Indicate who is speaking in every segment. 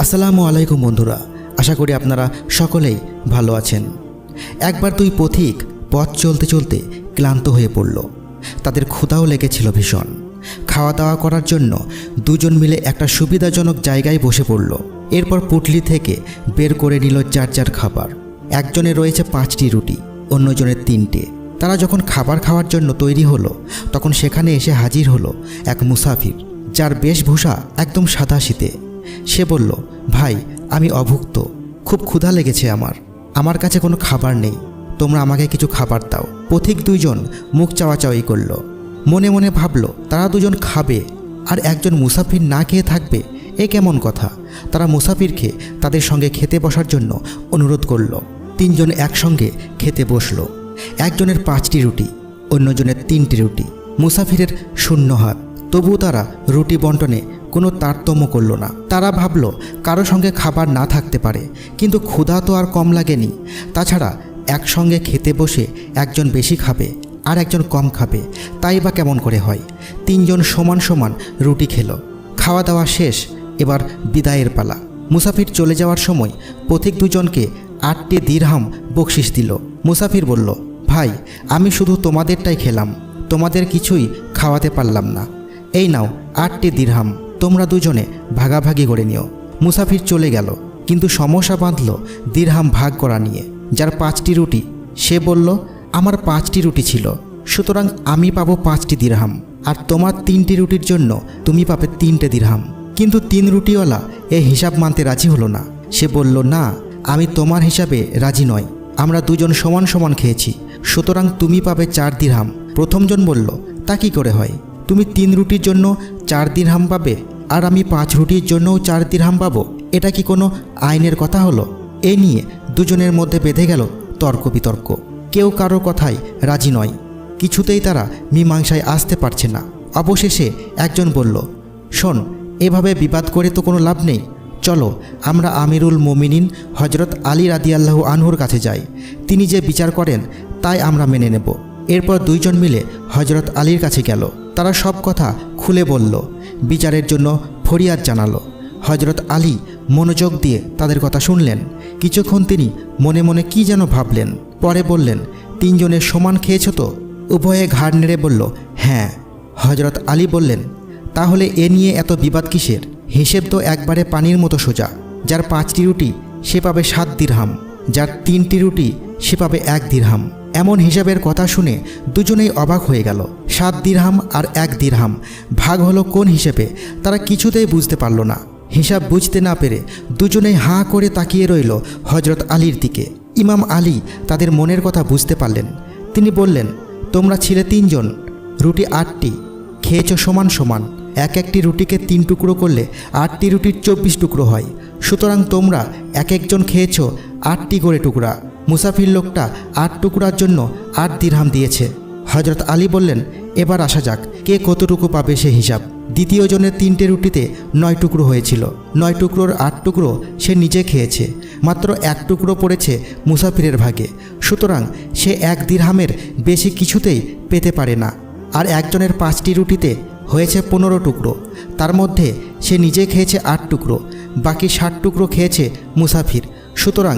Speaker 1: আসসালামু আলাইকুম বন্ধুরা, আশা করি আপনারা সকলেই ভালো আছেন। একবার দুই পথিক পথ চলতে চলতে ক্লান্ত হয়ে পড়ল। তাদের ক্ষুধাও লেগেছিল ভীষণ। খাওয়া দাওয়া করার জন্য দুজন মিলে একটা সুবিধাজনক জায়গায় বসে পড়ল। এরপর পুটলি থেকে বের করে নিল যার যার খাবার। একজনের রয়েছে 5টি রুটি, অন্যজনের 3টে। তারা যখন খাবার খাওয়ার জন্য তৈরি হলো তখন সেখানে এসে হাজির হলো এক মুসাফির, যার বেশভূষা একদম সাদাসিধে। সে বলল, ভাই আমি অভুক্ত, খুব ক্ষুধা লেগেছে আমার কাছে কোনো খাবার নেই, তোমরা আমাকে কিছু খাবার দাও। পথিক দুইজন মুখ চাওয়াচাওয়ি করল। মনে মনে ভাবল তারা দুজন খাবে আর একজন মুসাফির না খেয়ে থাকবে, এ কেমন কথা। তারা মুসাফিরকে তাদের সঙ্গে খেতে বসার জন্য অনুরোধ করল। তিনজন একসঙ্গে খেতে বসল। একজনের 5টি রুটি, অন্যজনের 3টি রুটি। মুসাফিরের শূন্য হাত, তবুও তারা রুটি বন্টনে কোনো তারতম্য করল না। তারা ভাবল কারো সঙ্গে খাবার না থাকতে পারে, কিন্তু ক্ষুধা তো আর কম লাগেনি। তাছাড়া একসঙ্গে খেতে বসে একজন বেশি খাবে আর একজন কম খাবে, তাই বা কেমন করে হয়। তিনজন সমান সমান রুটি খেল। খাওয়া দাওয়া শেষ, এবার বিদায়ের পালা। মুসাফির চলে যাওয়ার সময় পথিক দুজনকে 8টি দিরহাম বকশিশ দিল। মুসাফির বলল, ভাই আমি শুধু তোমাদেরটাই খেলাম, তোমাদের কিছুই খাওয়াতে পারলাম না। এই নাও 8টি দিরহাম, তোমরা দুজনে ভাগাভাগি করে নিও। মুসাফির চলে গেল, কিন্তু সমস্যা বাঁধল দিরহাম ভাগ করা নিয়ে। যার 5টি রুটি সে বলল, আমার 5টি রুটি ছিল, সুতরাং আমি পাবো 5টি দিরহাম, আর তোমার 3টি রুটির জন্য তুমি পাবে 3টে দিরহাম। কিন্তু 3 রুটিওয়ালা এই হিসাব মানতে রাজি হলো না। সে বলল, না, আমি তোমার হিসাবে রাজি নয়, আমরা দুজন সমান সমান খেয়েছি, সুতরাং তুমি পাবে 4 দিরহাম। প্রথমজন বলল, তা কি করে হয়, তুমি 3 রুটির জন্য 4 দিরহাম পাবে আর আমি 5 রুটির জন্যও 4 দিরহাম পাবো, এটা কি কোনো আইনের কথা হলো? এ নিয়ে দুজনের মধ্যে বেঁধে গেল তর্ক বিতর্ক। কেউ কারো কথায় রাজি নয়, কিছুতেই তারা মীমাংসায় আসতে পারছে না। অবশেষে একজন বলল, শোন, এভাবে বিবাদ করে তো কোনো লাভ নেই, চলো আমরা আমিরুল মোমিনিন হজরত আলী রাদিয়াল্লাহু আনহুর কাছে যাই, তিনি যে বিচার করেন তাই আমরা মেনে নেব। এরপর দুইজন মিলে হজরত আলীর কাছে গেল। তারা সব কথা খুলে বলল, বিচারের জন্য ফরিয়াদ জানালো। হজরত আলী মনোযোগ দিয়ে তাদের কথা শুনলেন। কিছুক্ষণ তিনি মনে মনে কি যেন ভাবলেন, পরে বললেন, তিনজনের সমান খেয়েছ তো? উভয়ে ঘাড় নেড়ে বলল, হ্যাঁ। হজরত আলী বললেন, তাহলে এ নিয়ে এত বিবাদ কিসের? হিসেব তো একবারে পানির মতো সোজা। যার 5টি রুটি সে পাবে 7 দিরহাম, যার 3টি রুটি সে পাবে 1 দিরহাম। এমন হিসাবের কথা শুনে দুজনেই অবাক হয়ে গেল। 7 দিরহাম আর 1 দিরহাম ভাগ হলো কোন হিসেবে, তারা কিছুতেই বুঝতে পারল না। হিসাব বুঝতে না পেরে দুজনেই হাঁ করে তাকিয়ে রইল হজরত আলীর দিকে। ইমাম আলী তাদের মনের কথা বুঝতে পারলেন। তিনি বললেন, তোমরা ছিলে 3 জন, রুটি 8টি, খেয়েছ সমান সমান। একটি রুটিকে 3 টুকরো করলে 8টি রুটির 24 টুকরো হয়, সুতরাং তোমরা এক একজন খেয়েছ 8টি করে টুকরা। মুসাফির লোকটা 8 টুকরার জন্য 8 দিরহাম দিয়েছে। হজরত আলী বললেন, এবার আসা যাক, কে কতটুকু পাবে সে হিসাব। দ্বিতীয় জনের 3টে রুটিতে 9 টুকরো হয়েছিল, 9 টুকরোর 8 টুকরো সে নিজে খেয়েছে, মাত্র 1 টুকরো পড়েছে মুসাফিরের ভাগে, সুতরাং সে 1 দিরহামের বেশি কিছুতেই পেতে পারে না। আর একজনের 5টি রুটিতে হয়েছে 15 টুকরো, তার মধ্যে সে নিজে খেয়েছে 8 টুকরো, বাকি 60 টুকরো খেয়েছে মুসাফির, সুতরাং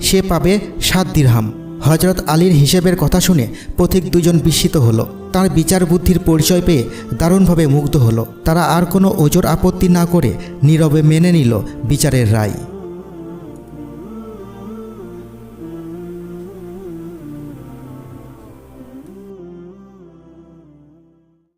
Speaker 1: সে পাবে 7 দিরহাম। হজরত আলীর হিসেবের কথা শুনে পথিক দুজন বিস্মিত হলো। তার বিচার বুদ্ধির পরিচয় পেয়ে দারুণভাবে মুগ্ধ হলো। তারা আর কোনো ওজোর আপত্তি না করে নীরবে মেনে নিল বিচারের রায়।